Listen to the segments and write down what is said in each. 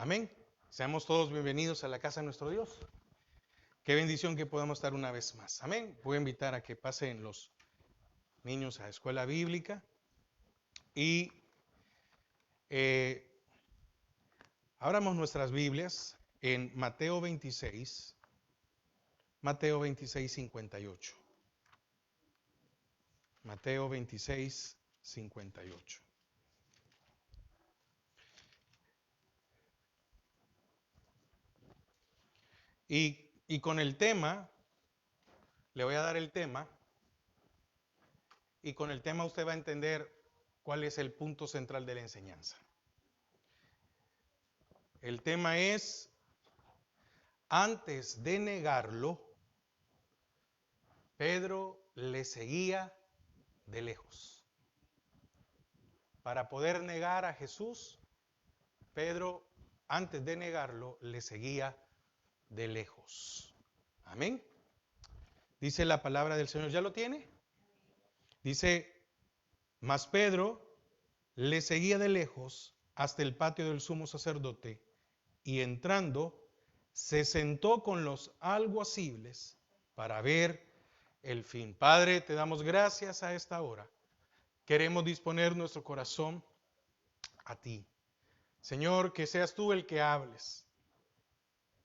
Amén. Seamos todos bienvenidos a la casa de nuestro Dios. Qué bendición que podamos estar una vez más. Amén. Voy a invitar a que pasen los niños a escuela bíblica y abramos nuestras Biblias en Mateo 26, 58. Mateo 26, 58. Y con el tema, le voy a dar el tema, y con el tema usted va a entender cuál es el punto central de la enseñanza. El tema es, antes de negarlo, Pedro le seguía de lejos. Para poder negar a Jesús, Pedro, antes de negarlo, le seguía de lejos. Amén. Dice la palabra del Señor, ¿ya lo tiene? Dice, mas Pedro le seguía de lejos hasta el patio del sumo sacerdote y entrando, se sentó con los alguaciles para ver el fin. Padre, te damos gracias a esta hora. Queremos disponer nuestro corazón a ti. Señor, que seas tú el que hables.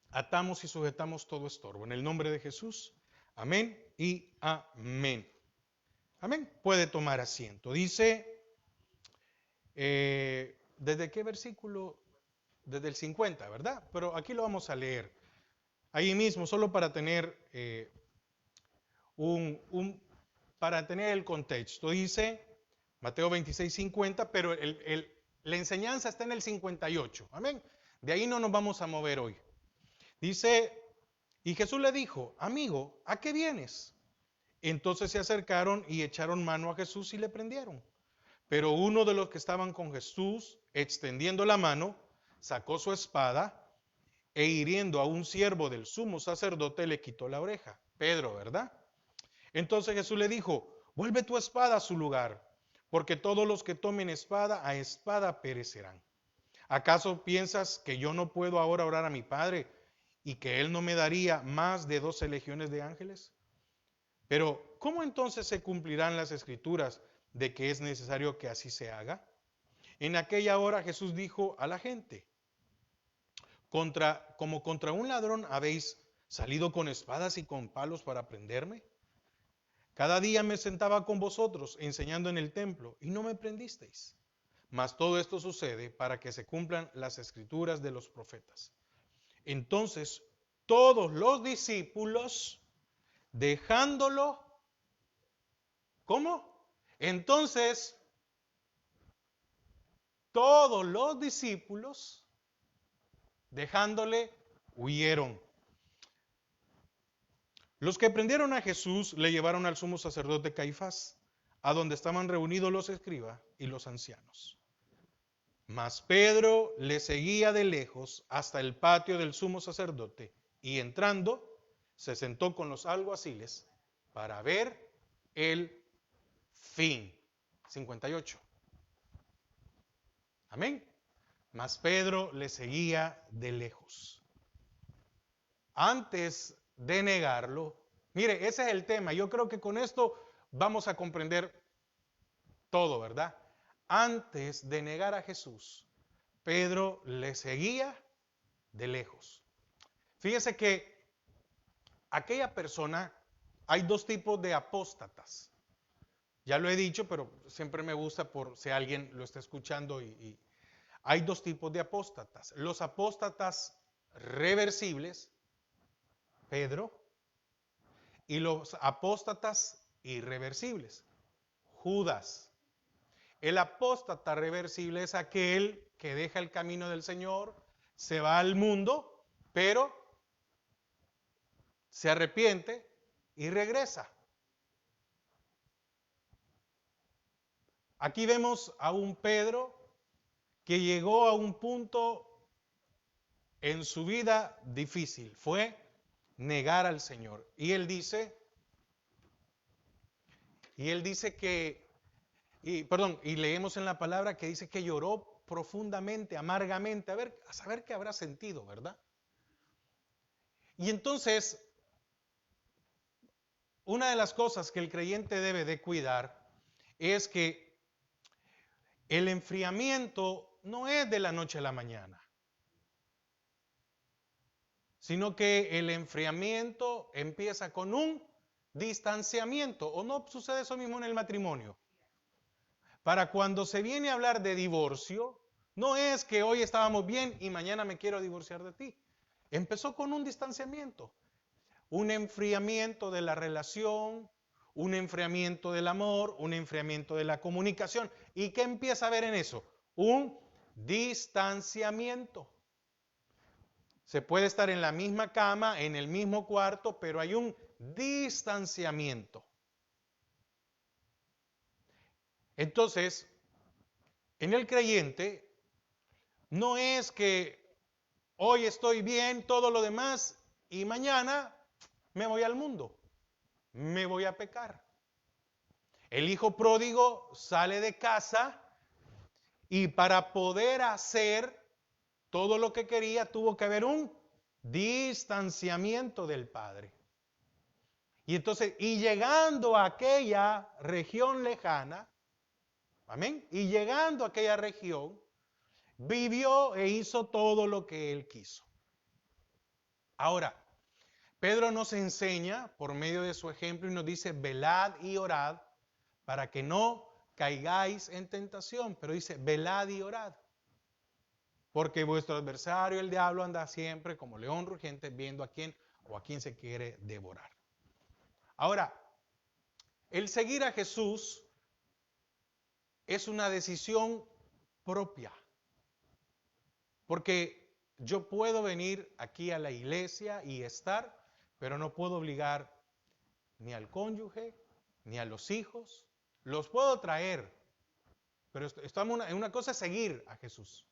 Atamos y sujetamos todo estorbo. En el nombre de Jesús, amén y amén. Amén. Puede tomar asiento. Dice, ¿desde qué versículo? Desde el 50, ¿verdad? Pero aquí lo vamos a leer. Ahí mismo, solo para tener para tener el contexto. Dice Mateo 26, 50, pero la enseñanza está en el 58. Amén. De ahí no nos vamos a mover hoy. Dice, y Jesús le dijo, amigo, ¿a qué vienes? Entonces se acercaron y echaron mano a Jesús y le prendieron. Pero uno de los que estaban con Jesús, extendiendo la mano, sacó su espada e hiriendo a un siervo del sumo sacerdote le quitó la oreja. Pedro, ¿verdad? Entonces Jesús le dijo, vuelve tu espada a su lugar, porque todos los que tomen espada a espada perecerán. ¿Acaso piensas que yo no puedo ahora orar a mi Padre y que Él no me daría más de 12 legiones de ángeles? Pero, ¿cómo entonces se cumplirán las escrituras de que es necesario que así se haga? En aquella hora Jesús dijo a la gente, como contra un ladrón habéis salido con espadas y con palos para prenderme. Cada día me sentaba con vosotros enseñando en el templo y no me prendisteis. Mas todo esto sucede para que se cumplan las escrituras de los profetas. Entonces todos los discípulos, dejándolo, ¿cómo? Entonces todos los discípulos, dejándole, huyeron. Los que prendieron a Jesús le llevaron al sumo sacerdote Caifás, a donde estaban reunidos los escribas y los ancianos. Mas Pedro le seguía de lejos hasta el patio del sumo sacerdote y entrando se sentó con los alguaciles para ver el fin. 58. Amén. Mas Pedro le seguía de lejos. Antes de negarlo, mire, ese es el tema. Yo creo que con esto vamos a comprender todo, ¿verdad? Antes de negar a Jesús, Pedro le seguía de lejos. Fíjese que aquella persona, hay dos tipos de apóstatas. Ya lo he dicho, pero siempre me gusta por si alguien lo está escuchando y hay dos tipos de apóstatas. Los apóstatas reversibles, Pedro, y los apóstatas irreversibles, Judas. El apóstata reversible es aquel que deja el camino del Señor, se va al mundo, pero se arrepiente y regresa. Aquí vemos a un Pedro que llegó a un punto en su vida difícil, fue negar al Señor. Y él dice que, y leemos en la palabra que dice que lloró profundamente, amargamente, a saber qué habrá sentido, ¿verdad? Y entonces, una de las cosas que el creyente debe de cuidar es que el enfriamiento no es de la noche a la mañana, sino que el enfriamiento empieza con un distanciamiento. ¿O no sucede eso mismo en el matrimonio? Para cuando se viene a hablar de divorcio, no es que hoy estábamos bien y mañana me quiero divorciar de ti. Empezó con un distanciamiento, un enfriamiento de la relación, un enfriamiento del amor, un enfriamiento de la comunicación. ¿Y qué empieza a haber en eso? Un distanciamiento. Se puede estar en la misma cama, en el mismo cuarto, pero hay un distanciamiento. Entonces, en el creyente, no es que hoy estoy bien, todo lo demás, y mañana me voy al mundo, me voy a pecar. El hijo pródigo sale de casa y para poder hacer todo lo que quería tuvo que haber un distanciamiento del padre. Y entonces, y llegando a aquella región lejana, amén, y llegando a aquella región, vivió e hizo todo lo que él quiso. Ahora, Pedro nos enseña por medio de su ejemplo y nos dice, velad y orad para que no caigáis en tentación. Pero dice, velad y orad. Porque vuestro adversario, el diablo, anda siempre como león rugiente viendo a quién o a quién se quiere devorar. Ahora, el seguir a Jesús es una decisión propia. Porque yo puedo venir aquí a la iglesia y estar, pero no puedo obligar ni al cónyuge, ni a los hijos. Los puedo traer, pero estamos en una cosa es seguir a Jesús.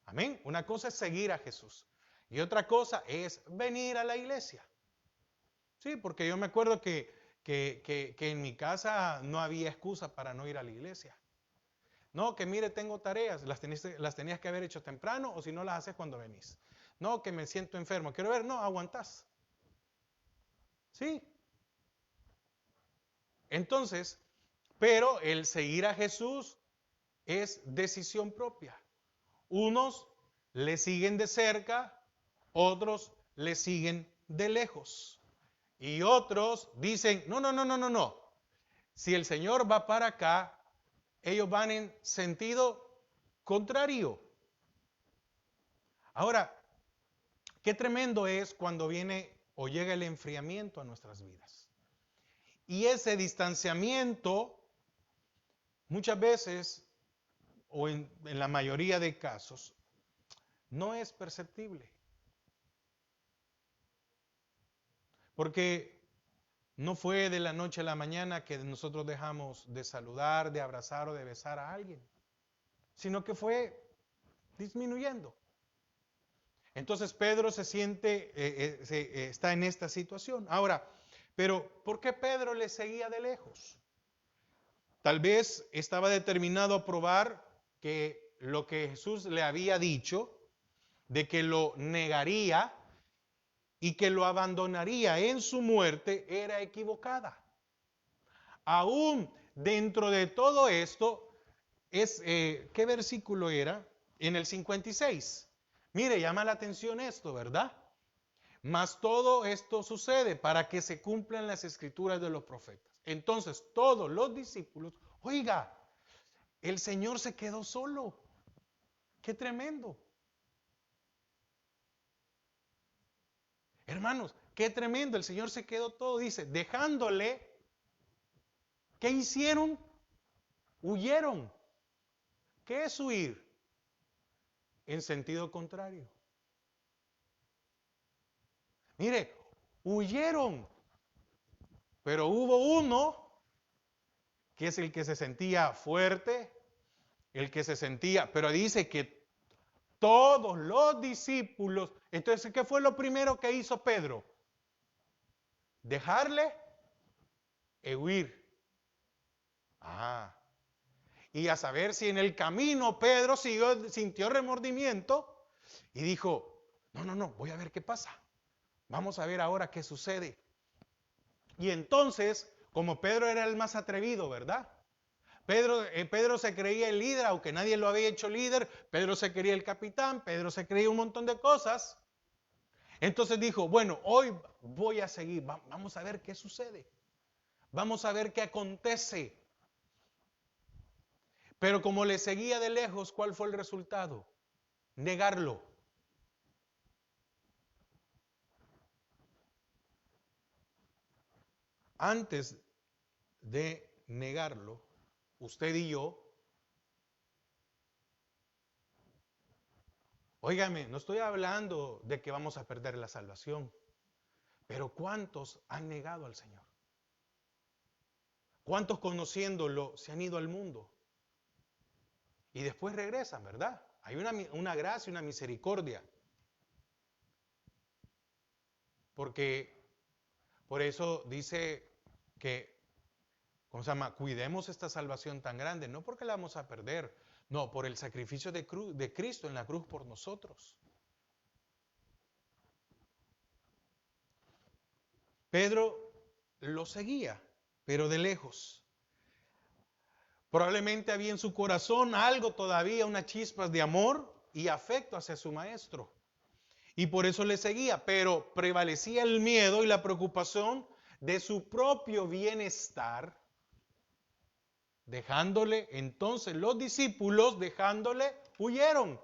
Amén. Una cosa es seguir a Jesús. Y otra cosa es venir a la iglesia. Sí, porque yo me acuerdo que en mi casa no había excusa para no ir a la iglesia. No, que mire, tengo tareas, las tenías que haber hecho temprano o si no las haces cuando venís. No, que me siento enfermo, quiero ver, no, aguantás. Sí. Entonces, pero el seguir a Jesús es decisión propia. Unos le siguen de cerca, otros le siguen de lejos. Y otros dicen, no, no, no, no, no, no. Si el Señor va para acá, ellos van en sentido contrario. Ahora, qué tremendo es cuando viene o llega el enfriamiento a nuestras vidas. Y ese distanciamiento, muchas veces, o en la mayoría de casos, no es perceptible. Porque no fue de la noche a la mañana que nosotros dejamos de saludar, de abrazar o de besar a alguien, sino que fue disminuyendo. Entonces Pedro se siente, está en esta situación. Ahora, pero ¿por qué Pedro le seguía de lejos? Tal vez estaba determinado a probar que lo que Jesús le había dicho, de que lo negaría y que lo abandonaría en su muerte, era equivocada. Aún dentro de todo esto, ¿qué versículo era? En el 56. Mire, llama la atención esto, ¿verdad? Mas todo esto sucede para que se cumplan las escrituras de los profetas. Entonces, todos los discípulos, oiga, el Señor se quedó solo. Qué tremendo. Hermanos, qué tremendo. El Señor se quedó todo, dice, dejándole. ¿Qué hicieron? Huyeron. ¿Qué es huir? En sentido contrario. Mire, huyeron. Pero hubo uno que es el que se sentía fuerte, el que se sentía, pero dice que todos los discípulos, entonces, ¿qué fue lo primero que hizo Pedro? Dejarle e huir. Ah. Y a saber si en el camino Pedro sintió remordimiento y dijo, no, voy a ver qué pasa. Vamos a ver ahora qué sucede. Y entonces, como Pedro era el más atrevido, ¿verdad? Pedro se creía el líder, aunque nadie lo había hecho líder. Pedro se creía el capitán, Pedro se creía un montón de cosas. Entonces dijo, bueno, hoy voy a seguir, vamos a ver qué sucede. Vamos a ver qué acontece. Pero como le seguía de lejos, ¿cuál fue el resultado? Negarlo. Antes de negarlo, usted y yo, óigame, no estoy hablando de que vamos a perder la salvación, pero ¿cuántos han negado al Señor? ¿Cuántos conociéndolo se han ido al mundo? Y después regresan, ¿verdad? Hay una gracia, una misericordia. Porque por eso dice que, ¿cómo se llama? Cuidemos esta salvación tan grande, no porque la vamos a perder, no, por el sacrificio de Cristo en la cruz por nosotros. Pedro lo seguía, pero de lejos. Probablemente había en su corazón algo todavía, unas chispas de amor y afecto hacia su maestro. Y por eso le seguía, pero prevalecía el miedo y la preocupación de su propio bienestar, dejándole, entonces los discípulos, dejándole, huyeron.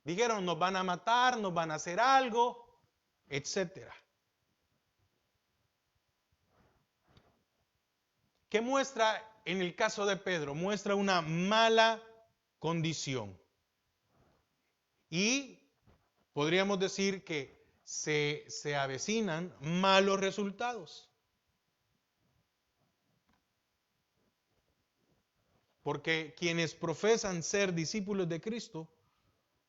Dijeron, nos van a matar, nos van a hacer algo, etcétera. ¿Qué muestra en el caso de Pedro? Muestra una mala condición. Y podríamos decir que se avecinan malos resultados. Porque quienes profesan ser discípulos de Cristo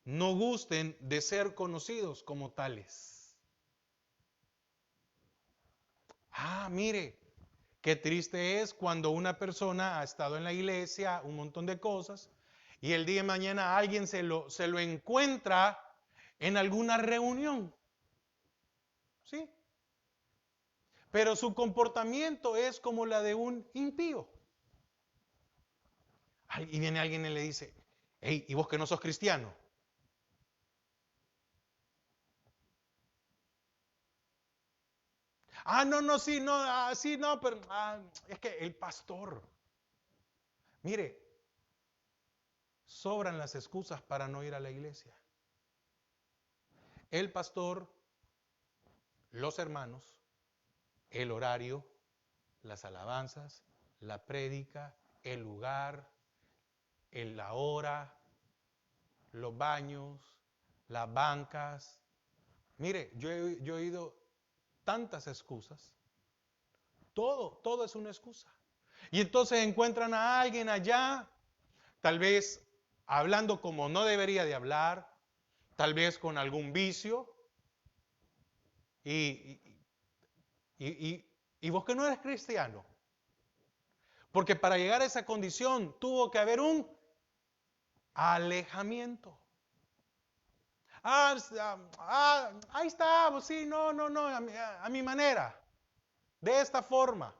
no gusten de ser conocidos como tales. Mire, qué triste es cuando una persona ha estado en la iglesia, un montón de cosas, y el día de mañana alguien se lo encuentra en alguna reunión. ¿Sí? Pero su comportamiento es como la de un impío. Y viene alguien y le dice, hey, ¿y vos que no sos cristiano? No, sí, no, sí, no, pero es que el pastor, mire, sobran las excusas para no ir a la iglesia. El pastor, los hermanos, el horario, las alabanzas, la prédica, el lugar, la hora, los baños, las bancas. Mire, yo he oído tantas excusas. Todo es una excusa. Y entonces encuentran a alguien allá, tal vez hablando como no debería de hablar, tal vez con algún vicio, y, y vos que no eres cristiano. Porque para llegar a esa condición tuvo que haber un alejamiento. Ahí está, sí, no, a mi manera, de esta forma.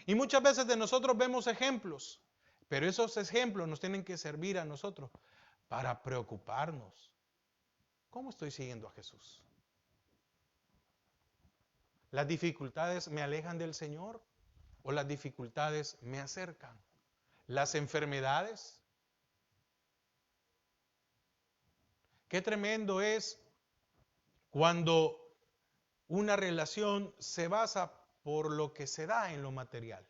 Y muchas veces de nosotros vemos ejemplos, pero esos ejemplos nos tienen que servir a nosotros para preocuparnos. ¿Cómo estoy siguiendo a Jesús? ¿Las dificultades me alejan del Señor o las dificultades me acercan? ¿Las enfermedades? Qué tremendo es cuando una relación se basa por lo que se da en lo material.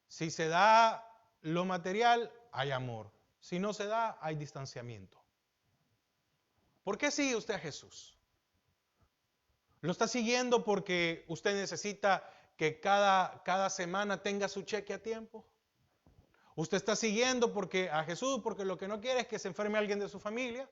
Si se da lo material, hay amor. Si no se da, hay distanciamiento. ¿Por qué sigue usted a Jesús? ¿Lo está siguiendo porque usted necesita que cada semana tenga su cheque a tiempo? ¿Usted está siguiendo a Jesús porque lo que no quiere es que se enferme alguien de su familia?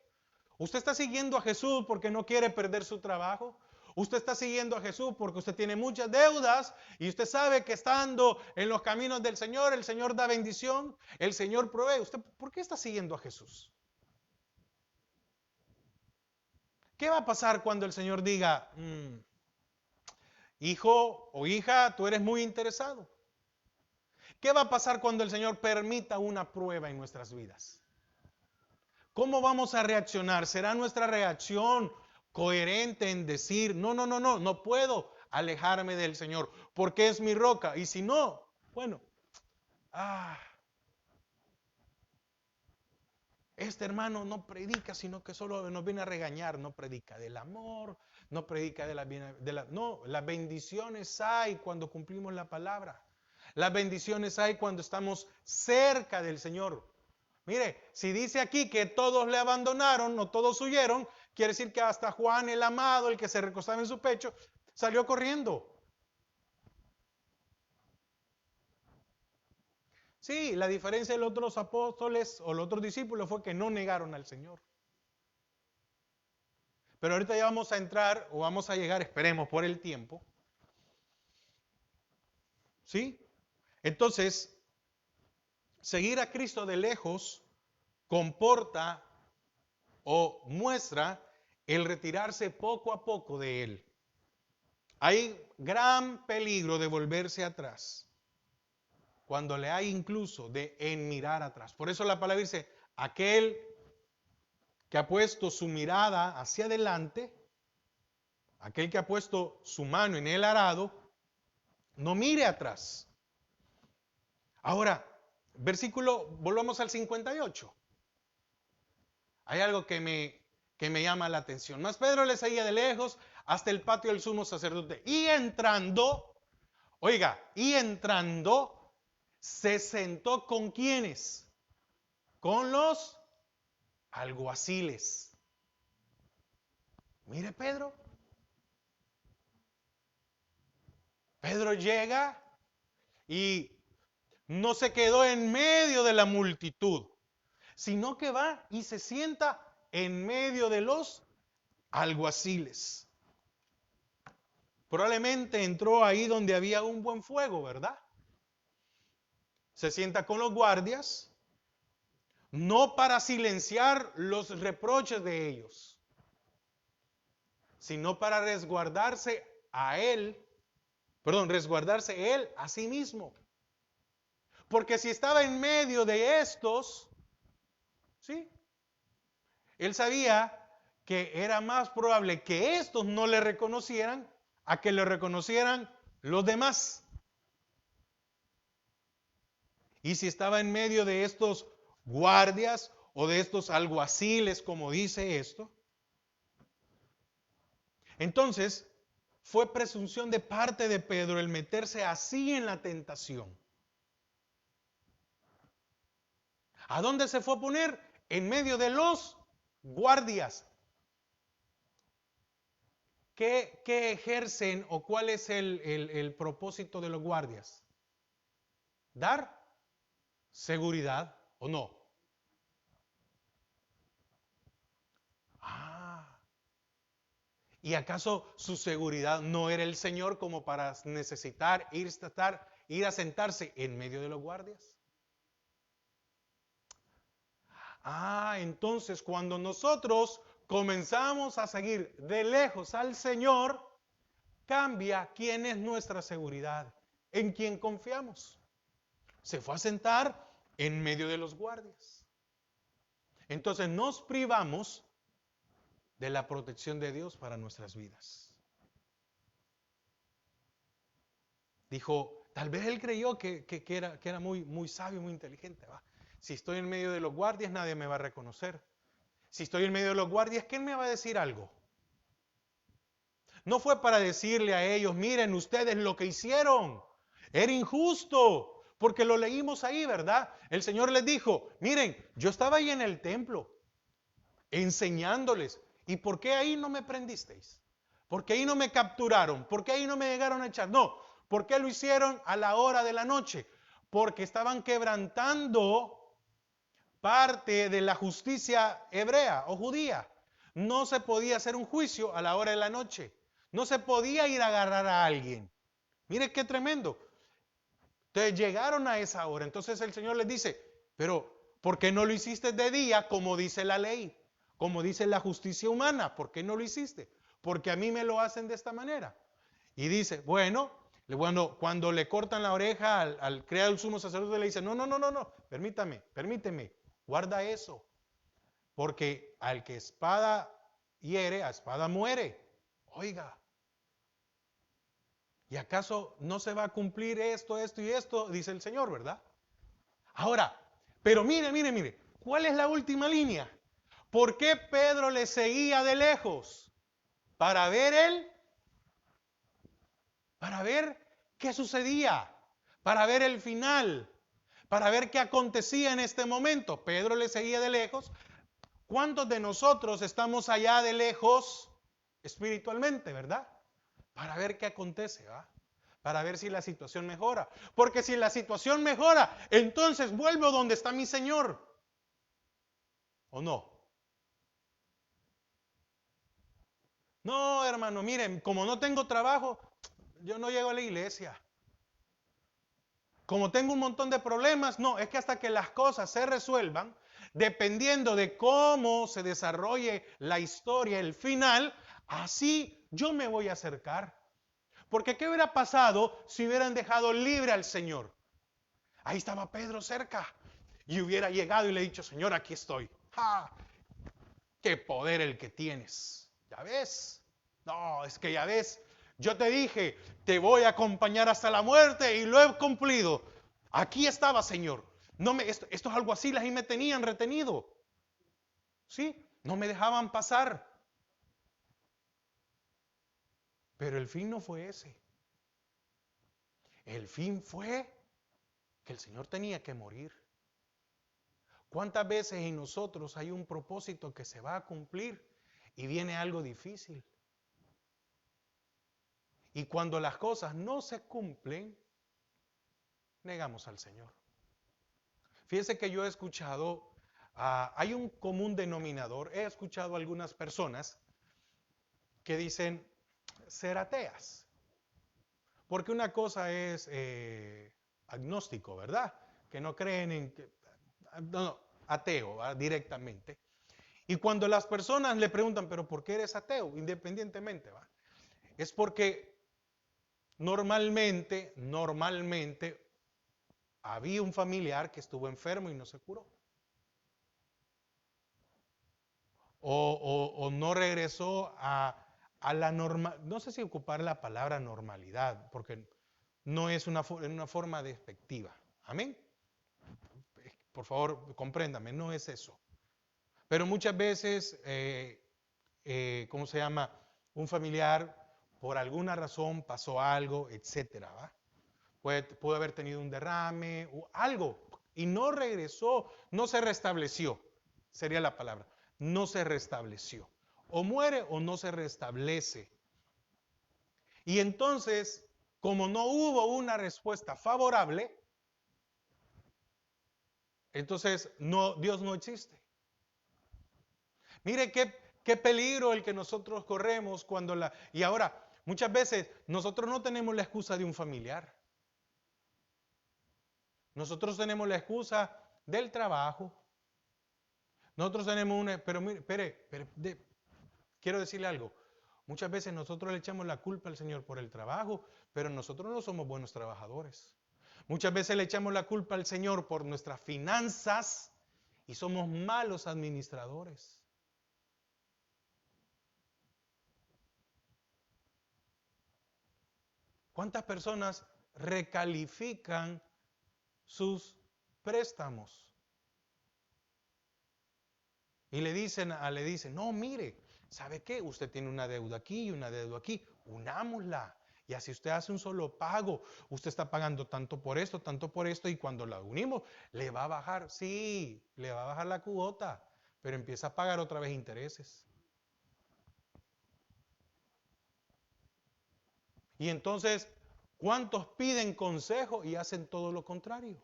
¿Usted está siguiendo a Jesús porque no quiere perder su trabajo? Usted está siguiendo a Jesús porque usted tiene muchas deudas y usted sabe que estando en los caminos del Señor, el Señor da bendición, el Señor provee. ¿Usted por qué está siguiendo a Jesús? ¿Qué va a pasar cuando el Señor diga, hijo o hija, tú eres muy interesado? ¿Qué va a pasar cuando el Señor permita una prueba en nuestras vidas? ¿Cómo vamos a reaccionar? ¿Será nuestra reacción coherente en decir, no puedo alejarme del Señor porque es mi roca? Y si no, bueno, este hermano no predica, sino que solo nos viene a regañar, no predica del amor, no predica no, las bendiciones hay cuando cumplimos la palabra. Las bendiciones hay cuando estamos cerca del Señor. Mire, si dice aquí que todos le abandonaron, no todos huyeron, quiere decir que hasta Juan el amado, el que se recostaba en su pecho, salió corriendo. Sí, la diferencia de los otros apóstoles o los otros discípulos fue que no negaron al Señor. Pero ahorita ya vamos a entrar o vamos a llegar, esperemos por el tiempo. ¿Sí? Entonces, seguir a Cristo de lejos comporta o muestra el retirarse poco a poco de Él. Hay gran peligro de volverse atrás, cuando le hay incluso de en mirar atrás. Por eso la palabra dice, aquel que ha puesto su mirada hacia adelante, aquel que ha puesto su mano en el arado, no mire atrás. Ahora, volvamos al 58. Hay algo que me llama la atención. Mas Pedro le seguía de lejos hasta el patio del sumo sacerdote. Y entrando, se sentó ¿con quiénes? Con los alguaciles. Mire Pedro. Pedro llega y no se quedó en medio de la multitud, sino que va y se sienta en medio de los alguaciles. Probablemente entró ahí donde había un buen fuego, ¿verdad? Se sienta con los guardias, no para silenciar los reproches de ellos, sino para resguardarse él a sí mismo. Porque si estaba en medio de estos, ¿sí? Él sabía que era más probable que estos no le reconocieran a que le reconocieran los demás. Y si estaba en medio de estos guardias o de estos alguaciles, como dice esto, entonces fue presunción de parte de Pedro el meterse así en la tentación. ¿A dónde se fue a poner? En medio de los guardias. ¿Qué ejercen o cuál es el propósito de los guardias? ¿Dar seguridad o no? ¿Y acaso su seguridad no era el Señor como para necesitar ir a sentarse en medio de los guardias? Entonces cuando nosotros comenzamos a seguir de lejos al Señor, cambia quién es nuestra seguridad, en quién confiamos. Se fue a sentar en medio de los guardias. Entonces nos privamos de la protección de Dios para nuestras vidas. Dijo, tal vez él creyó que era muy sabio, muy inteligente. Si estoy en medio de los guardias, nadie me va a reconocer. Si estoy en medio de los guardias, ¿quién me va a decir algo? No fue para decirle a ellos, miren ustedes lo que hicieron. Era injusto, porque lo leímos ahí, ¿verdad? El Señor les dijo, miren, yo estaba ahí en el templo, enseñándoles. ¿Y por qué ahí no me prendisteis? ¿Por qué ahí no me capturaron? ¿Por qué ahí no me llegaron a echar? No, ¿por qué lo hicieron a la hora de la noche? Porque estaban quebrantando parte de la justicia hebrea o judía. No se podía hacer un juicio a la hora de la noche. No se podía ir a agarrar a alguien. Mire qué tremendo. Entonces llegaron a esa hora. Entonces el Señor les dice, pero ¿por qué no lo hiciste de día como dice la ley? Como dice la justicia humana. ¿Por qué no lo hiciste? Porque a mí me lo hacen de esta manera. Y dice, bueno, cuando le cortan la oreja al criado del sumo sacerdote, le dice, no, permíteme, guarda eso. Porque al que espada hiere, a espada muere. Oiga, ¿y acaso no se va a cumplir esto y esto? Dice el Señor, ¿verdad? Ahora, pero mire, ¿cuál es la última línea? ¿Por qué Pedro le seguía de lejos? Para ver él, para ver qué sucedía, para ver el final, para ver qué acontecía en este momento. Pedro le seguía de lejos. ¿Cuántos de nosotros estamos allá de lejos espiritualmente, verdad? Para ver qué acontece, ¿va? Para ver si la situación mejora. Porque si la situación mejora, entonces vuelvo donde está mi Señor. ¿O no? No, hermano, miren, como no tengo trabajo, yo no llego a la iglesia. Como tengo un montón de problemas, no, es que hasta que las cosas se resuelvan, dependiendo de cómo se desarrolle la historia, el final, así yo me voy a acercar. Porque ¿qué hubiera pasado si hubieran dejado libre al Señor? Ahí estaba Pedro cerca y hubiera llegado y le dicho, Señor, aquí estoy. ¡Ja! ¡Qué poder el que tienes! ¿Ya ves? No, es que ya ves, yo te dije, te voy a acompañar hasta la muerte y lo he cumplido. Aquí estaba, Señor. No me, estos alguaciles ahí me tenían retenido. ¿Sí? No me dejaban pasar. Pero el fin no fue ese. El fin fue que el Señor tenía que morir. ¿Cuántas veces en nosotros hay un propósito que se va a cumplir y viene algo difícil? Y cuando las cosas no se cumplen, negamos al Señor. Fíjese que yo he escuchado, hay un común denominador, he escuchado a algunas personas que dicen ser ateas. Porque una cosa es agnóstico, ¿verdad? Que no creen en, no, ateo, ¿verdad? Directamente. Y cuando las personas le preguntan, pero ¿por qué eres ateo? Independientemente, ¿va? Es porque normalmente había un familiar que estuvo enfermo y no se curó. O no regresó a la normal, no sé si ocupar la palabra normalidad, porque no es una forma despectiva. Amén. Por favor, compréndame, no es eso. Pero muchas veces, ¿cómo se llama? Un familiar, por alguna razón, pasó algo, etcétera, ¿va? Pudo haber tenido un derrame o algo y no regresó, no se restableció, sería la palabra, no se restableció. O muere o no se restablece. Y entonces, como no hubo una respuesta favorable, entonces no, Dios no existe. Mire qué peligro el que nosotros corremos cuando la... Y ahora, muchas veces nosotros no tenemos la excusa de un familiar. Nosotros tenemos la excusa del trabajo. Nosotros tenemos una... Pero mire, quiero decirle algo. Muchas veces nosotros le echamos la culpa al Señor por el trabajo, pero nosotros no somos buenos trabajadores. Muchas veces le echamos la culpa al Señor por nuestras finanzas y somos malos administradores. ¿Cuántas personas recalifican sus préstamos? Y le dicen, no, mire, ¿sabe qué? Usted tiene una deuda aquí y una deuda aquí, unámosla. Y así usted hace un solo pago. Usted está pagando tanto por esto, y cuando la unimos, le va a bajar, sí, le va a bajar la cuota, pero empieza a pagar otra vez intereses. Y entonces, ¿cuántos piden consejo y hacen todo lo contrario?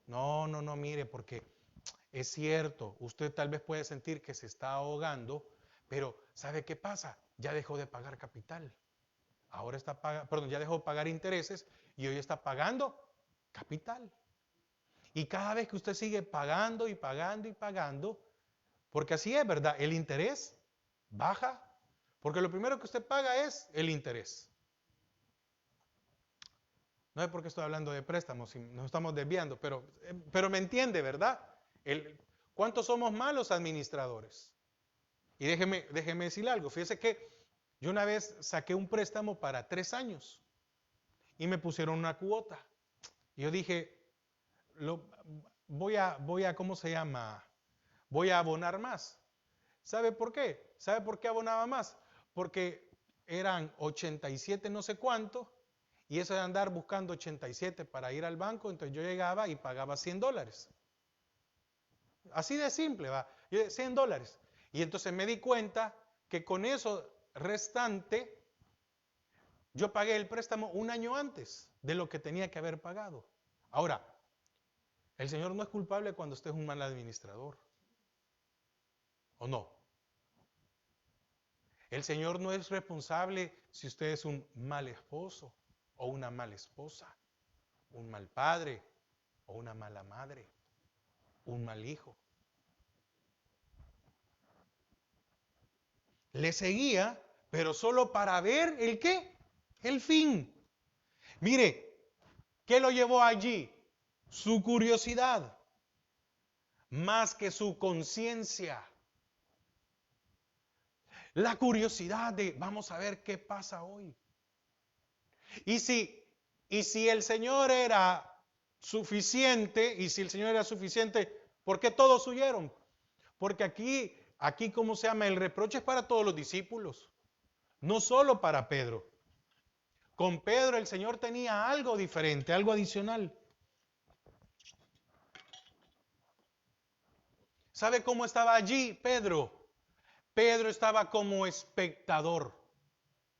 No, mire, porque es cierto, usted tal vez puede sentir que se está ahogando, Pero, ¿sabe qué pasa? Ya dejó de pagar capital. Ahora está pagando, perdón, ya dejó de pagar intereses y hoy está pagando capital. Y cada vez que usted sigue pagando y pagando y pagando, porque así es, ¿verdad? El interés baja, porque lo primero que usted paga es el interés. No sé por qué estoy hablando de préstamos, si nos estamos desviando, pero me entiende, ¿verdad? ¿Cuántos somos malos administradores? Y déjeme decirle algo. Fíjese que yo una vez saqué un préstamo para 3 años y me pusieron una cuota. Y yo dije, voy a, ¿cómo se llama? Voy a abonar más. ¿Sabe por qué? ¿Sabe por qué abonaba más? Porque eran 87 no sé cuánto, y eso de andar buscando 87 para ir al banco, entonces yo llegaba y pagaba $100. Así de simple, va. $100. Y entonces me di cuenta que con eso restante, yo pagué el préstamo un año antes de lo que tenía que haber pagado. Ahora, el Señor no es culpable cuando usted es un mal administrador, ¿o no? El Señor no es responsable si usted es un mal esposo o una mala esposa, un mal padre o una mala madre, un mal hijo. Le seguía, pero solo para ver el qué, el fin. Mire, ¿qué lo llevó allí? Su curiosidad, más que su conciencia. La curiosidad de, vamos a ver qué pasa hoy. Y si el Señor era suficiente, y si el Señor era suficiente, ¿por qué todos huyeron? Porque aquí, ¿cómo se llama? El reproche es para todos los discípulos, no solo para Pedro. Con Pedro el Señor tenía algo diferente, algo adicional. ¿Sabe cómo estaba allí Pedro? Pedro estaba como espectador.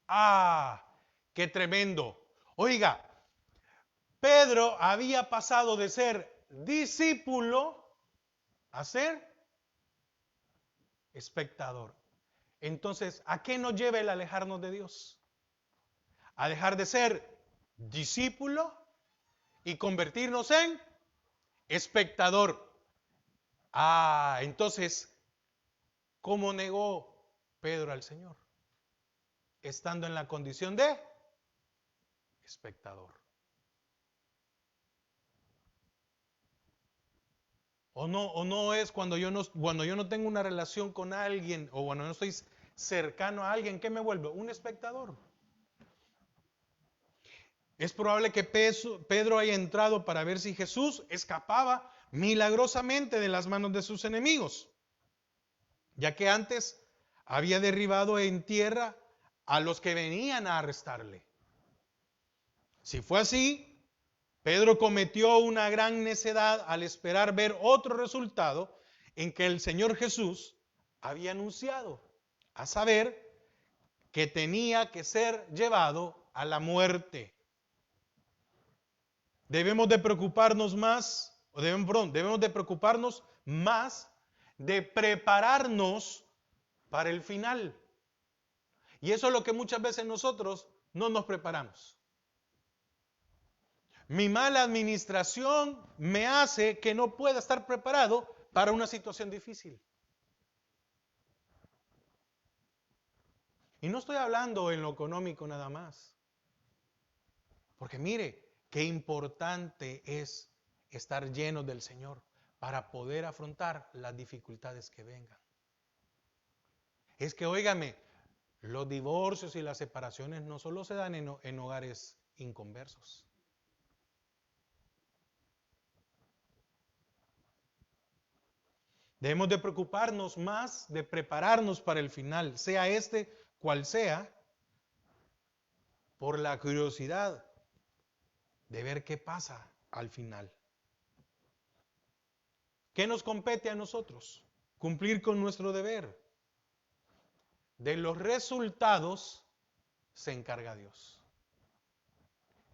¡Ah! ¡Qué tremendo! Oiga, Pedro había pasado de ser discípulo a ser espectador. Entonces, ¿a qué nos lleva el alejarnos de Dios? A dejar de ser discípulo y convertirnos en espectador. Ah, entonces, ¿cómo negó Pedro al Señor? Estando en la condición de espectador. O no es cuando yo no tengo una relación con alguien o cuando no estoy cercano a alguien, ¿qué me vuelvo? Un espectador. Es probable que Pedro haya entrado para ver si Jesús escapaba milagrosamente de las manos de sus enemigos, ya que antes había derribado en tierra a los que venían a arrestarle. Si fue así, Pedro cometió una gran necedad al esperar ver otro resultado en que el Señor Jesús había anunciado, a saber, que tenía que ser llevado a la muerte. Debemos de preocuparnos más, debemos de preocuparnos más de prepararnos para el final. Y eso es lo que muchas veces nosotros no nos preparamos. Mi mala administración me hace que no pueda estar preparado para una situación difícil. Y no estoy hablando en lo económico nada más. Porque mire, qué importante es estar lleno del Señor para poder afrontar las dificultades que vengan. Es que, óigame, los divorcios y las separaciones no solo se dan en hogares inconversos. Debemos de preocuparnos más de prepararnos para el final, sea este cual sea, por la curiosidad de ver qué pasa al final. ¿Qué nos compete a nosotros? Cumplir con nuestro deber. De los resultados se encarga Dios.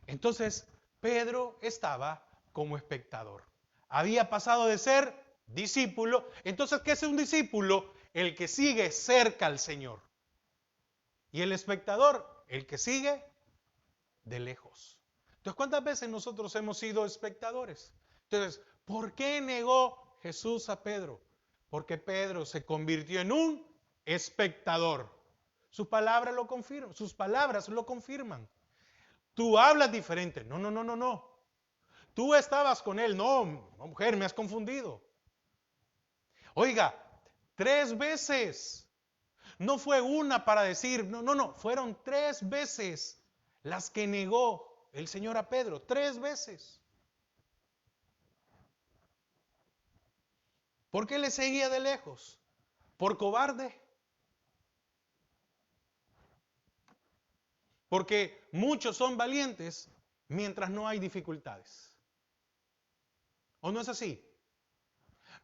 Entonces, Pedro estaba como espectador. Había pasado de ser discípulo. Entonces, ¿qué es un discípulo? el que sigue cerca al Señor. Y el espectador, el que sigue de lejos. Entonces, ¿cuántas veces nosotros hemos sido espectadores? Entonces, ¿por qué negó Jesús a Pedro? Porque Pedro se convirtió en un espectador. Sus palabras lo confirman, sus palabras lo confirman. Tú hablas diferente. No, no, no, no, no. Tú estabas con él. No, no, mujer, me has confundido. Oiga, 3 veces. No fue una para decir, no, no, no. Fueron 3 veces las que negó el Señor a Pedro. 3 veces. ¿Por qué le seguía de lejos? ¿Por cobarde? Porque muchos son valientes mientras no hay dificultades. ¿O no es así?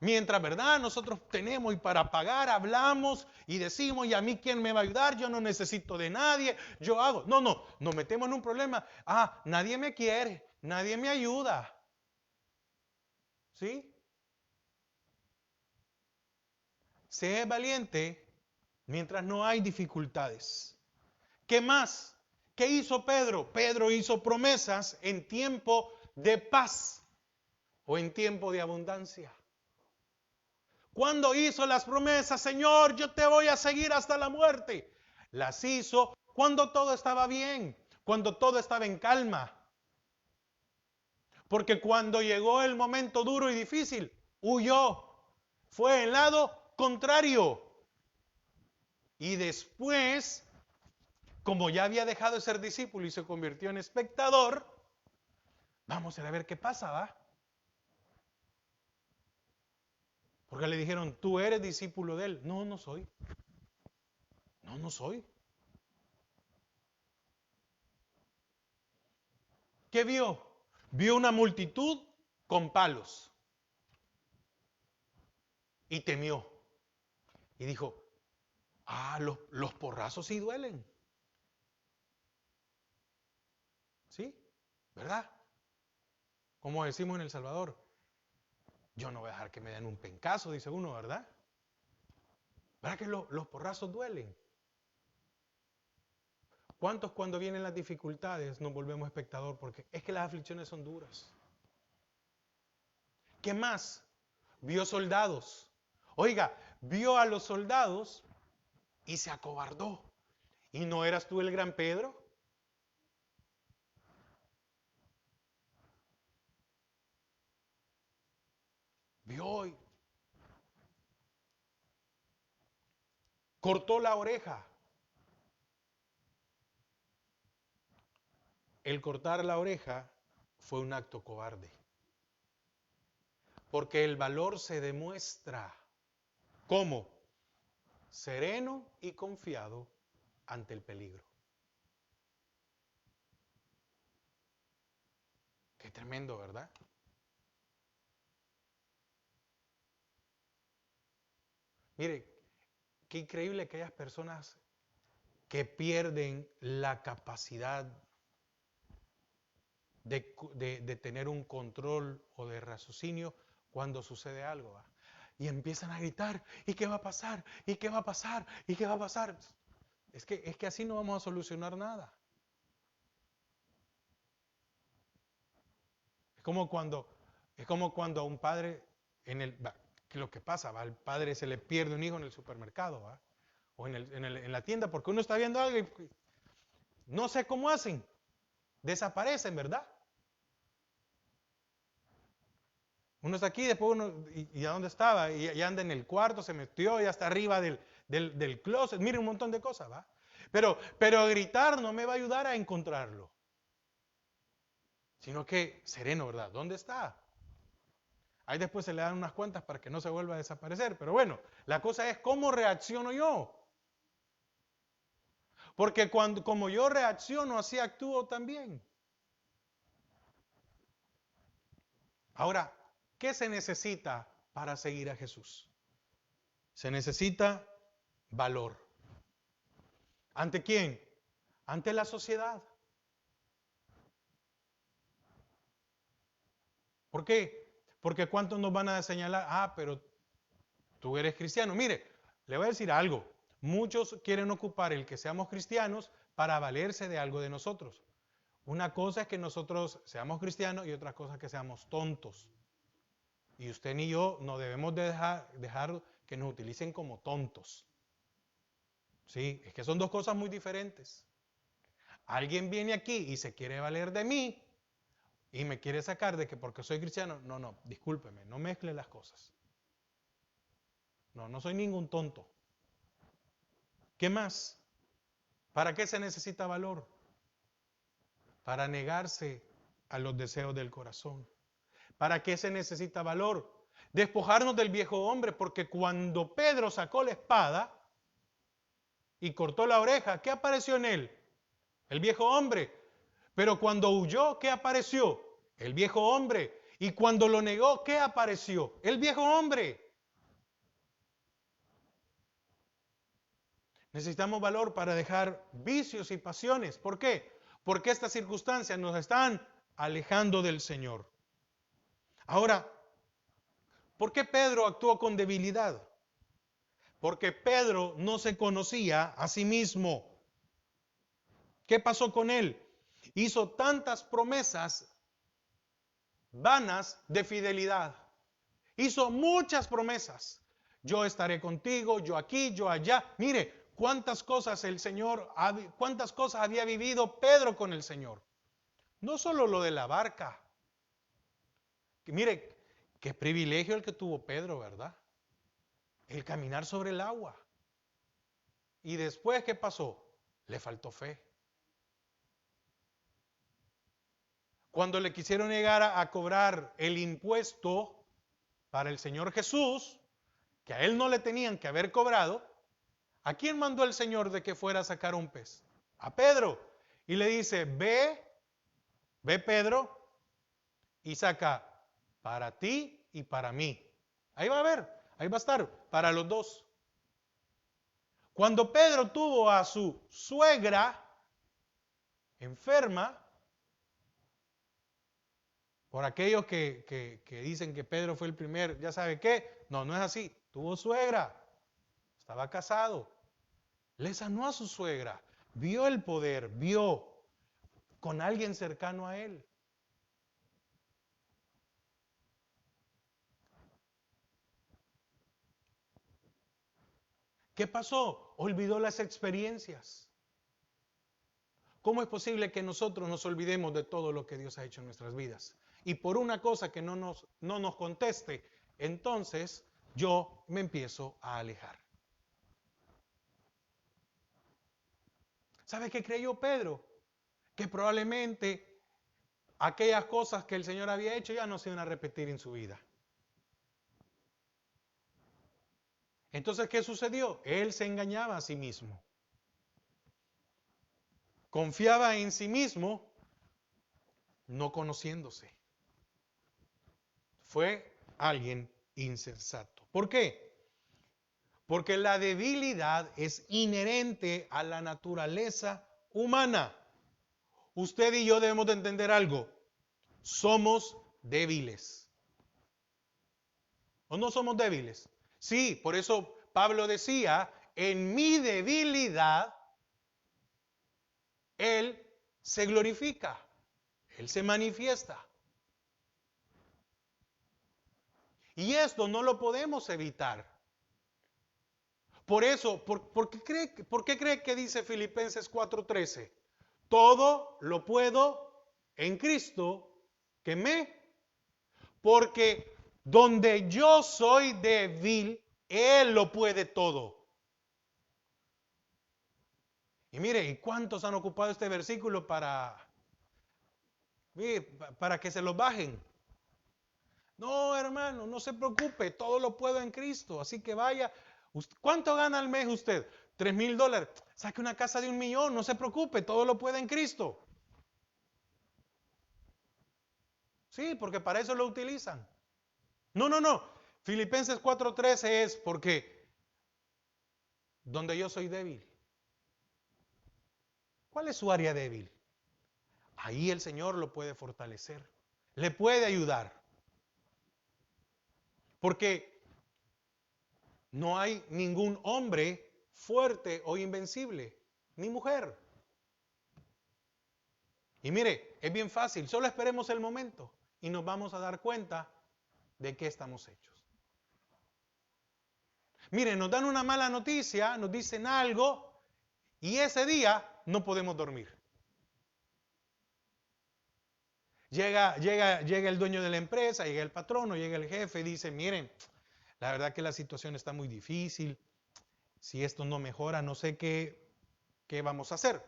Mientras, ¿verdad? Nosotros tenemos y para pagar hablamos y decimos, ¿y a mí quién me va a ayudar? Yo no necesito de nadie, yo hago. No, no, nos metemos en un problema. Ah, nadie me quiere, nadie me ayuda. ¿Sí? Sé valiente mientras no hay dificultades. ¿Qué más? ¿Qué hizo Pedro? Pedro hizo promesas en tiempo de paz o en tiempo de abundancia. ¿Cuándo hizo las promesas? Señor, yo te voy a seguir hasta la muerte. Las hizo cuando todo estaba bien, cuando todo estaba en calma. Porque cuando llegó el momento duro y difícil, huyó. Fue el lado contrario. Y después, como ya había dejado de ser discípulo y se convirtió en espectador, vamos a ver qué pasa, ¿va? Porque le dijeron, tú eres discípulo de él. No, no soy. No, no soy. ¿Qué vio? Vio una multitud con palos y temió. Y dijo, ah, los porrazos sí duelen. ¿Sí? ¿Verdad? Como decimos en El Salvador, yo no voy a dejar que me den un pencazo, dice uno, ¿verdad? ¿Verdad que los porrazos duelen? ¿Cuántos cuando vienen las dificultades nos volvemos espectador? Porque es que las aflicciones son duras. ¿Qué más? Vio soldados. Oiga, vio a los soldados y se acobardó. ¿Y no eras tú el gran Pedro? Vio y cortó la oreja. El cortar la oreja fue un acto cobarde. Porque el valor se demuestra como sereno y confiado ante el peligro. Qué tremendo, ¿verdad? Mire, qué increíble que haya personas que pierden la capacidad de tener un control o de raciocinio cuando sucede algo, ¿va? Y empiezan a gritar, ¿y qué va a pasar? ¿Y qué va a pasar? ¿Y qué va a pasar? Es que así no vamos a solucionar nada. Es como cuando, es como cuando a un padre que lo que pasa, ¿va? Al padre se le pierde un hijo en el supermercado, ¿va? O en la tienda porque uno está viendo algo y no sé cómo hacen, desaparecen, ¿verdad? Uno está aquí, después uno, ¿y a dónde estaba? Y anda en el cuarto, se metió, ya está arriba del closet, mire un montón de cosas, ¿va? Pero gritar no me va a ayudar a encontrarlo, sino que sereno, ¿verdad? ¿Dónde está? Ahí después se le dan unas cuantas para que no se vuelva a desaparecer, pero bueno, la cosa es cómo reacciono yo. Porque como yo reacciono, así actúo también. Ahora, ¿qué se necesita para seguir a Jesús? Se necesita valor. ¿Ante quién? Ante la sociedad. ¿Por qué? Porque ¿cuántos nos van a señalar? Ah, pero tú eres cristiano. Mire, Le voy a decir algo. Muchos quieren ocupar el que seamos cristianos para valerse de algo de nosotros. Una cosa es que nosotros seamos cristianos y otra cosa es que seamos tontos. Y usted ni yo no debemos de dejar que nos utilicen como tontos. Sí, es que son dos cosas muy diferentes. Alguien viene aquí y se quiere valer de mí y me quiere sacar de que porque soy cristiano. No, no, discúlpeme, no mezcle las cosas. No, no soy ningún tonto. ¿Qué más? ¿Para qué se necesita valor? Para negarse a los deseos del corazón. ¿Para qué se necesita valor? Despojarnos del viejo hombre, porque cuando Pedro sacó la espada y cortó la oreja, ¿qué apareció en él? El viejo hombre. Pero cuando huyó, ¿qué apareció? El viejo hombre. Y cuando lo negó, ¿qué apareció? El viejo hombre. Necesitamos valor para dejar vicios y pasiones. ¿Por qué? Porque estas circunstancias nos están alejando del Señor. Ahora, ¿por qué Pedro actuó con debilidad? Porque Pedro no se conocía a sí mismo. ¿Qué pasó con él? Hizo tantas promesas vanas de fidelidad. Hizo muchas promesas. Yo estaré contigo, yo aquí, yo allá. Mire, cuántas cosas cuántas cosas había vivido Pedro con el Señor. No solo lo de la barca. Mire, qué privilegio el que tuvo Pedro, ¿verdad? El caminar sobre el agua. Y después, ¿qué pasó? Le faltó fe. Cuando le quisieron llegar a cobrar el impuesto para el Señor Jesús, que a él no le tenían que haber cobrado, ¿a quién mandó el Señor de que fuera a sacar un pez? A Pedro. Y le dice, ve Pedro, y saca para ti y para mí. Ahí va a ver, ahí va a estar, para los dos. Cuando Pedro tuvo a su suegra enferma, por aquellos que dicen que Pedro fue el primer, ya sabe qué, no, no es así, tuvo suegra, estaba casado, le sanó a su suegra, vio el poder, vio con alguien cercano a él. ¿Qué pasó? Olvidó las experiencias. ¿Cómo es posible que nosotros nos olvidemos de todo lo que Dios ha hecho en nuestras vidas? Y por una cosa que no nos conteste, entonces yo me empiezo a alejar. ¿Sabe qué creyó Pedro? Que probablemente aquellas cosas que el Señor había hecho ya no se iban a repetir en su vida. Entonces, ¿qué sucedió? Él se engañaba a sí mismo. Confiaba en sí mismo, no conociéndose. Fue alguien insensato. ¿Por qué? Porque la debilidad es inherente a la naturaleza humana. Usted y yo debemos de entender algo. Somos débiles. ¿O no somos débiles? Sí, por eso Pablo decía, en mi debilidad, Él se glorifica, Él se manifiesta. Y esto no lo podemos evitar. Por eso, ¿por qué cree que dice Filipenses 4:13? Todo lo puedo en Cristo que porque donde yo soy débil, Él lo puede todo. Y mire, ¿y cuántos han ocupado este versículo para que se lo bajen? No, hermano, no se preocupe, todo lo puedo en Cristo. Así que vaya. ¿Cuánto gana al mes usted? $3,000. Saque una casa de 1,000,000, no se preocupe, todo lo puede en Cristo. Sí, porque para eso lo utilizan. No, no, no. Filipenses 4:13 es porque donde yo soy débil. ¿Cuál es su área débil? Ahí el Señor lo puede fortalecer. Le puede ayudar. Porque No hay ningún hombre fuerte o invencible, ni mujer. Y mire, es bien fácil, solo esperemos el momento y nos vamos a dar cuenta de qué estamos hechos. Mire, nos dan una mala noticia, nos dicen algo y ese día no podemos dormir. Llega el dueño de la empresa, llega el patrono, llega el jefe y dice, miren, la verdad que la situación está muy difícil. Si esto no mejora, no sé qué vamos a hacer.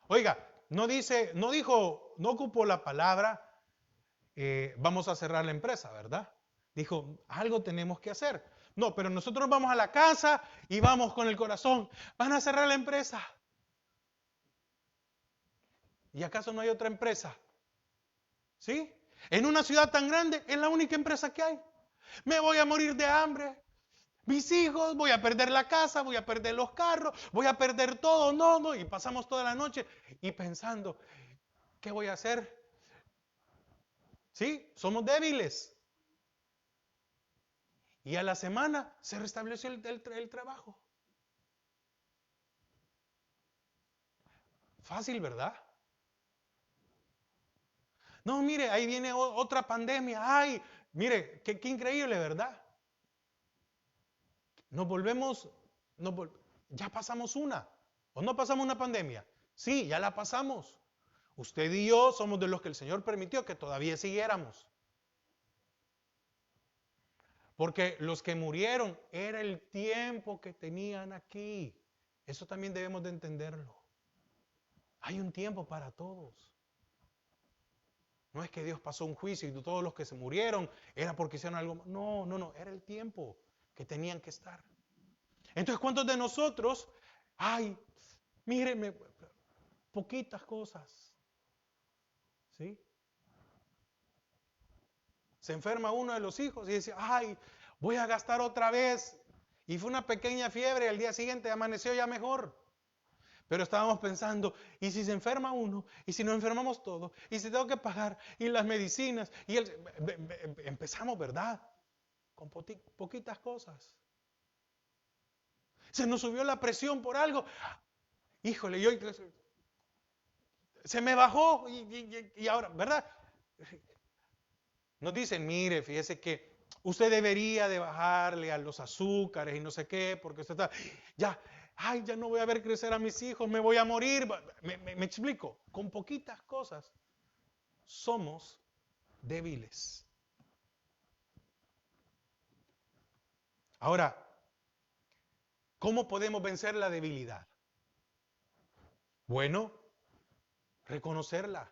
Oiga, no dijo, no ocupó la palabra, vamos a cerrar la empresa, ¿verdad? Dijo, algo tenemos que hacer. No, pero nosotros vamos a la casa y vamos con el corazón. Van a cerrar la empresa. ¿Y acaso no hay otra empresa? ¿Sí? En una ciudad tan grande es la única empresa que hay. Me voy a morir de hambre. Mis hijos, voy a perder la casa, voy a perder los carros, voy a perder todo. No, no. Y pasamos toda la noche y pensando, ¿qué voy a hacer? ¿Sí? Somos débiles. Y a la semana se restableció el trabajo. Fácil, ¿verdad? No, mire, ahí viene otra pandemia. Ay, mire, qué increíble, ¿verdad? Nos volvemos, ya pasamos una. ¿O no pasamos una pandemia? Sí, ya la pasamos. Usted y yo somos de los que el Señor permitió que todavía siguiéramos. Porque los que murieron era el tiempo que tenían aquí. Eso también debemos de entenderlo. Hay un tiempo para todos. No es que Dios pasó un juicio y todos los que se murieron era porque hicieron algo. No, no, no. Era el tiempo que tenían que estar. Entonces, ¿cuántos de nosotros? Ay, mírenme, poquitas cosas. ¿Sí? Se enferma uno de los hijos y dice, ay, voy a gastar otra vez. Y fue una pequeña fiebre y al día siguiente amaneció ya mejor. Pero estábamos pensando, ¿y si se enferma uno? ¿Y si nos enfermamos todos? ¿Y si tengo que pagar? ¿Y las medicinas? Empezamos, ¿verdad? Con poquitas cosas. Se nos subió la presión por algo. Híjole, se me bajó y ahora, ¿verdad? Nos dicen, mire, fíjese que usted debería de bajarle a los azúcares y no sé qué, porque usted está, ya, ay, ya no voy a ver crecer a mis hijos, me voy a morir. Me explico, con poquitas cosas somos débiles. Ahora, ¿cómo podemos vencer la debilidad? Bueno, reconocerla.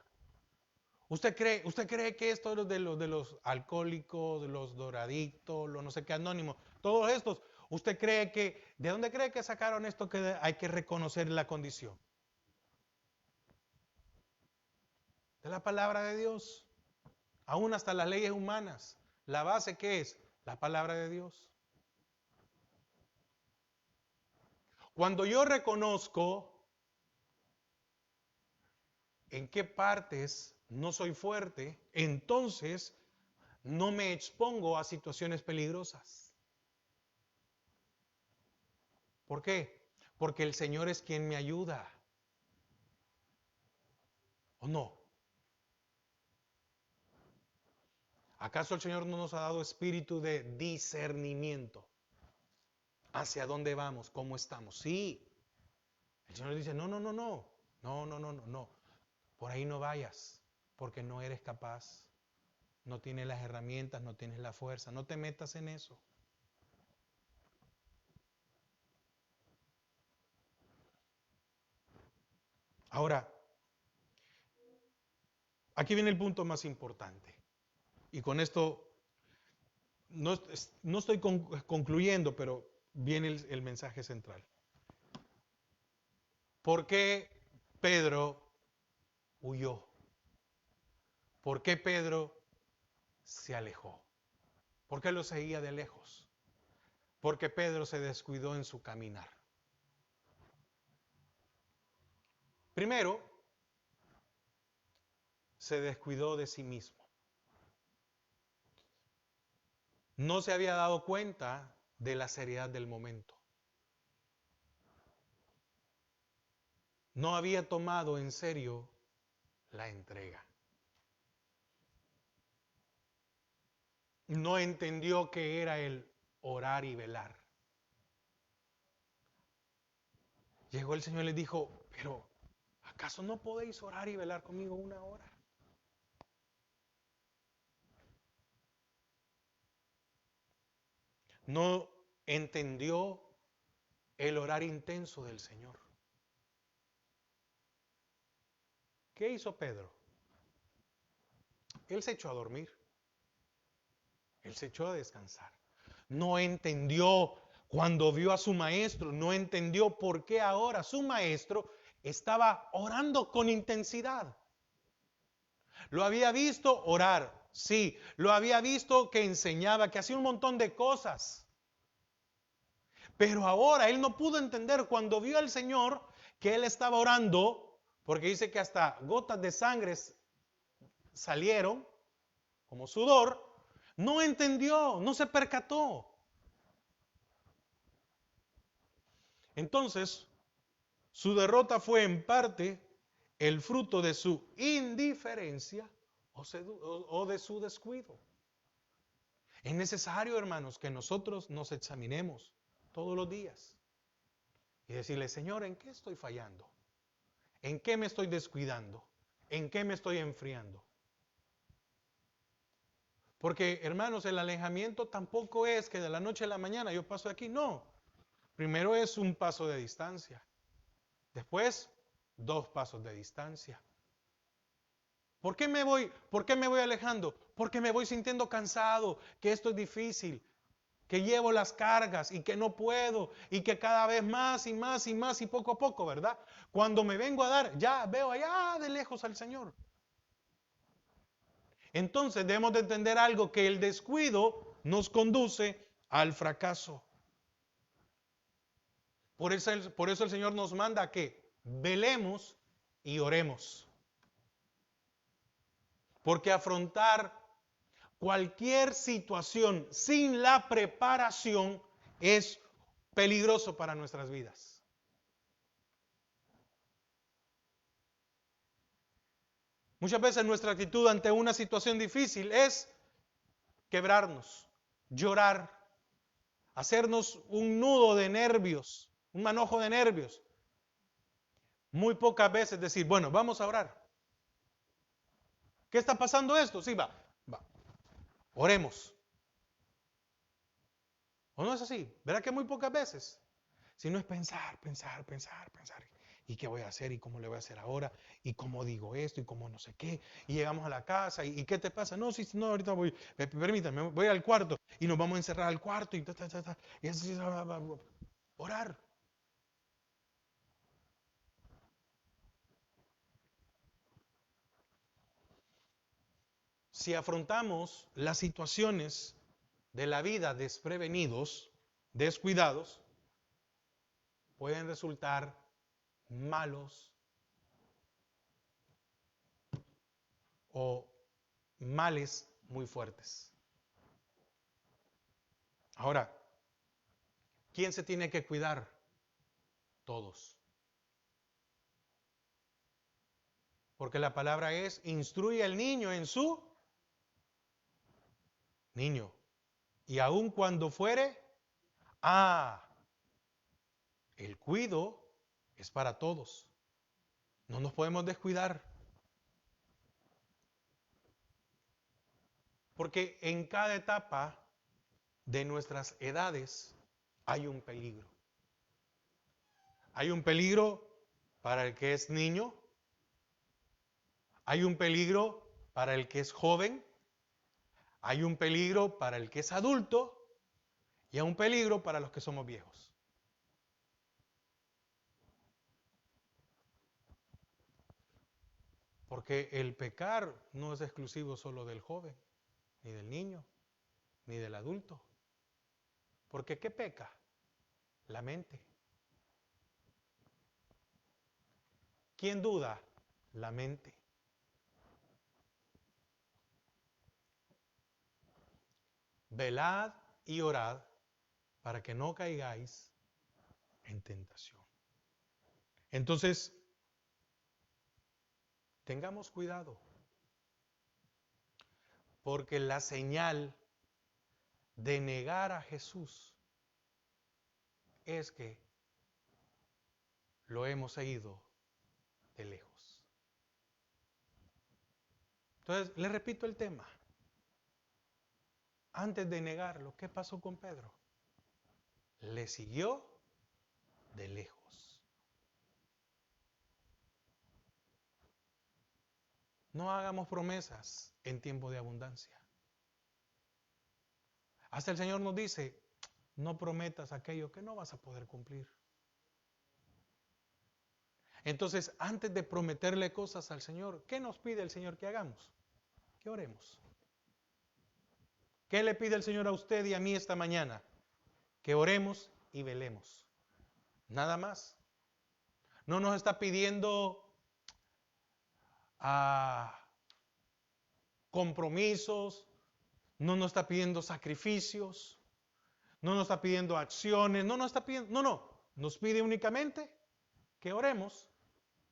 ¿Usted cree que esto de los alcohólicos, de los drogadictos, los no sé qué anónimos, todos estos, ¿usted cree de dónde cree que sacaron esto que hay que reconocer la condición? De la palabra de Dios. Aún hasta las leyes humanas. ¿La base qué es? La palabra de Dios. Cuando yo reconozco en qué partes no soy fuerte, entonces no me expongo a situaciones peligrosas. ¿Por qué? Porque el Señor es quien me ayuda. ¿O no? ¿Acaso el Señor no nos ha dado espíritu de discernimiento? ¿Hacia dónde vamos? ¿Cómo estamos? Sí. El Señor dice, no, no, no, no. No, no, no, no, no. Por ahí no vayas, porque no eres capaz. No tienes las herramientas, no tienes la fuerza. No te metas en eso. Ahora, aquí viene el punto más importante. Y con esto no estoy concluyendo, pero viene el mensaje central. ¿Por qué Pedro huyó? ¿Por qué Pedro se alejó? ¿Por qué lo seguía de lejos? Porque Pedro se descuidó en su caminar. Primero, se descuidó de sí mismo. No se había dado cuenta de la seriedad del momento. No había tomado en serio la entrega. No entendió que era el orar y velar. Llegó el Señor y le dijo, pero ¿acaso no podéis orar y velar conmigo 1 hora? No entendió el orar intenso del Señor. ¿Qué hizo Pedro? Él se echó a dormir. Él se echó a descansar. No entendió cuando vio a su maestro, no entendió por qué ahora su maestro estaba orando con intensidad. Lo había visto orar, sí, lo había visto que enseñaba, que hacía un montón de cosas. Pero ahora él no pudo entender cuando vio al Señor que él estaba orando, porque dice que hasta gotas de sangre salieron como sudor. No entendió, no se percató. Entonces, su derrota fue en parte el fruto de su indiferencia o de su descuido. Es necesario, hermanos, que nosotros nos examinemos todos los días y decirle, Señor, ¿en qué estoy fallando? ¿En qué me estoy descuidando? ¿En qué me estoy enfriando? Porque, hermanos, el alejamiento tampoco es que de la noche a la mañana yo paso de aquí. No. Primero es un paso de distancia. Después, 2 pasos de distancia. ¿Por qué me voy alejando? Porque me voy sintiendo cansado, que esto es difícil, que llevo las cargas y que no puedo y que cada vez más y más y más y poco a poco, ¿verdad? Cuando me vengo a dar, ya veo allá de lejos al Señor. Entonces debemos de entender algo, que el descuido nos conduce al fracaso. Por eso el Señor nos manda que velemos y oremos. Porque afrontar cualquier situación sin la preparación es peligroso para nuestras vidas. Muchas veces nuestra actitud ante una situación difícil es quebrarnos, llorar, hacernos un nudo de nervios, un manojo de nervios. Muy pocas veces decir, bueno, vamos a orar. ¿Qué está pasando esto? Sí, va. Oremos. ¿O no es así? ¿Verdad que muy pocas veces? Si no es pensar. ¿Y qué voy a hacer? ¿Y cómo le voy a hacer ahora? ¿Y cómo digo esto? ¿Y cómo no sé qué? Y llegamos a la casa. ¿Y qué te pasa? No, sí, no, ahorita voy. Permítame, voy al cuarto. Y nos vamos a encerrar al cuarto. Y así, orar. Si afrontamos las situaciones de la vida desprevenidos, descuidados, pueden resultar malos o males muy fuertes. Ahora, ¿quién se tiene que cuidar? Todos. Porque la palabra es, instruye al niño en su niño. Y aun cuando fuere, el cuido es para todos. No nos podemos descuidar. Porque en cada etapa de nuestras edades hay un peligro. Hay un peligro para el que es niño, hay un peligro para el que es joven, hay un peligro para el que es adulto y hay un peligro para los que somos viejos. Porque el pecar no es exclusivo solo del joven, ni del niño, ni del adulto. Porque ¿qué peca? La mente. ¿Quién duda? La mente. Velad y orad para que no caigáis en tentación. Entonces, tengamos cuidado, porque la señal de negar a Jesús es que lo hemos seguido de lejos. Entonces, le repito el tema. Antes de negarlo, ¿qué pasó con Pedro? Le siguió de lejos. No hagamos promesas en tiempo de abundancia. Hasta el Señor nos dice, no prometas aquello que no vas a poder cumplir. Entonces, antes de prometerle cosas al Señor, ¿qué nos pide el Señor que hagamos? Que oremos. ¿Qué le pide el Señor a usted y a mí esta mañana? Que oremos y velemos. Nada más. No nos está pidiendo compromisos, no nos está pidiendo sacrificios, no nos está pidiendo acciones, no nos está pidiendo, no, nos pide únicamente que oremos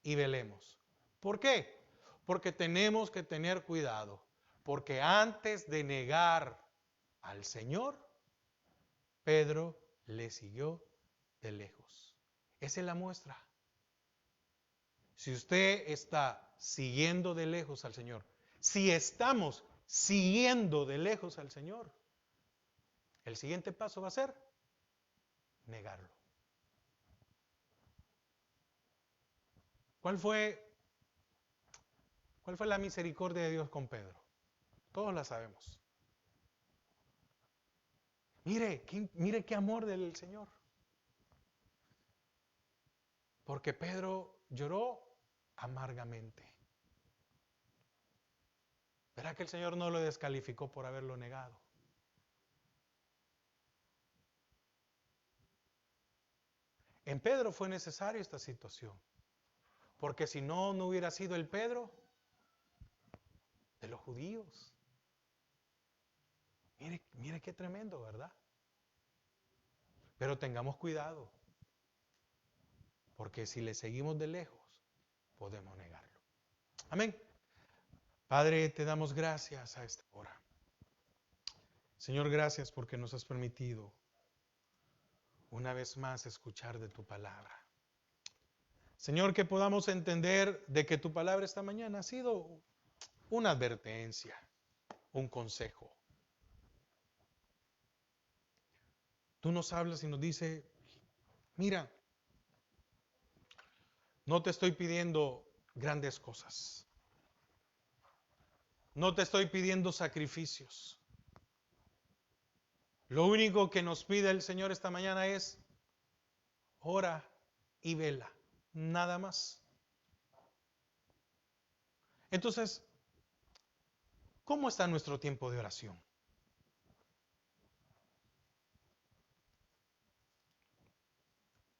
y velemos. ¿Por qué? Porque tenemos que tener cuidado, porque antes de negar al Señor, Pedro le siguió de lejos. Esa es la muestra. Si usted está siguiendo de lejos al Señor, si estamos siguiendo de lejos al Señor, el siguiente paso va a ser negarlo. ¿Cuál fue la misericordia de Dios con Pedro? Todos la sabemos. Mire qué amor del Señor. Porque Pedro lloró amargamente. ¿Verá que el Señor no lo descalificó por haberlo negado? En Pedro fue necesaria esta situación. Porque si no, no hubiera sido el Pedro de los judíos. Mire qué tremendo, ¿verdad? Pero tengamos cuidado. Porque si le seguimos de lejos, podemos negarlo. Amén. Padre, te damos gracias a esta hora. Señor, gracias porque nos has permitido una vez más escuchar de tu palabra. Señor, que podamos entender de que tu palabra esta mañana ha sido una advertencia, un consejo. Tú nos hablas y nos dices, mira, no te estoy pidiendo grandes cosas. No te estoy pidiendo sacrificios. Lo único que nos pide el Señor esta mañana es ora y vela, nada más. Entonces, ¿cómo está nuestro tiempo de oración?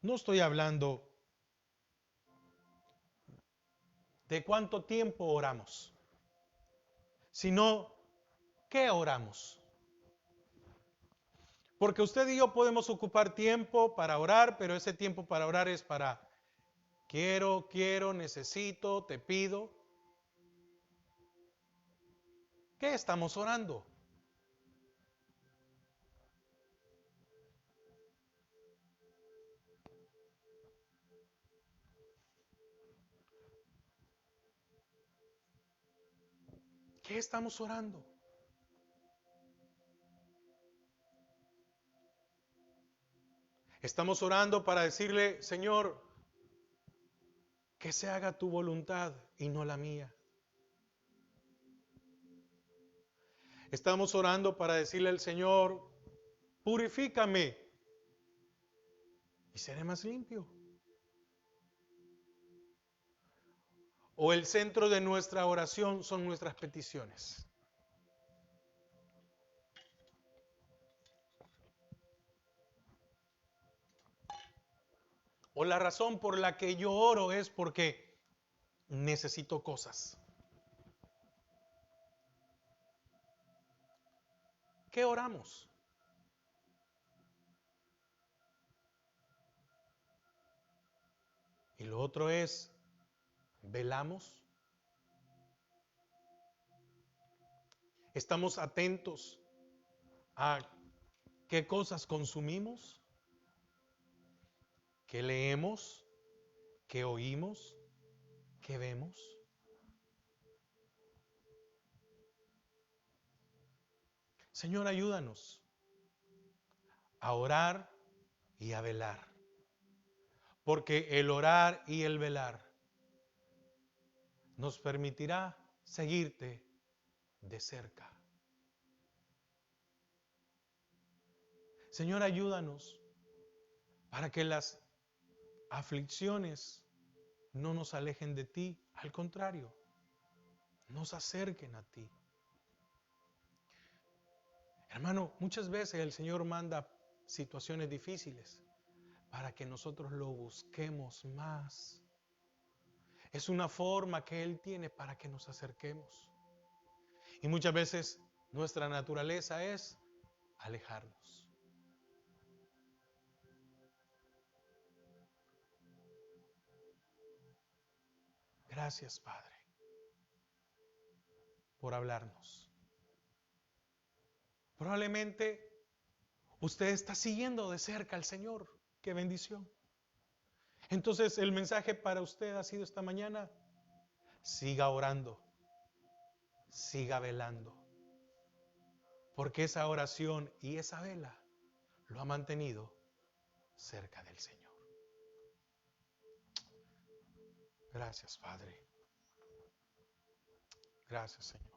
No estoy hablando de cuánto tiempo oramos, sino qué oramos. Porque usted y yo podemos ocupar tiempo para orar, pero ese tiempo para orar es para quiero, necesito, te pido. ¿Qué estamos orando? ¿Qué estamos orando? Estamos orando para decirle, Señor, que se haga tu voluntad y no la mía. Estamos orando para decirle al Señor, purifícame y seré más limpio. O el centro de nuestra oración son nuestras peticiones. O la razón por la que yo oro es porque necesito cosas. ¿Qué oramos? Y lo otro es, velamos. Estamos atentos a qué cosas consumimos, qué leemos, qué oímos, qué vemos. Señor, ayúdanos a orar y a velar. Porque el orar y el velar nos permitirá seguirte de cerca. Señor, ayúdanos para que las aflicciones no nos alejen de ti, al contrario, nos acerquen a ti. Hermano, muchas veces el Señor manda situaciones difíciles para que nosotros lo busquemos más. Es una forma que Él tiene para que nos acerquemos. Y muchas veces nuestra naturaleza es alejarnos. Gracias, Padre, por hablarnos. Probablemente usted está siguiendo de cerca al Señor. ¡Qué bendición! Entonces el mensaje para usted ha sido esta mañana: siga orando, siga velando, porque esa oración y esa vela lo ha mantenido cerca del Señor. Gracias, Padre. Gracias, Señor.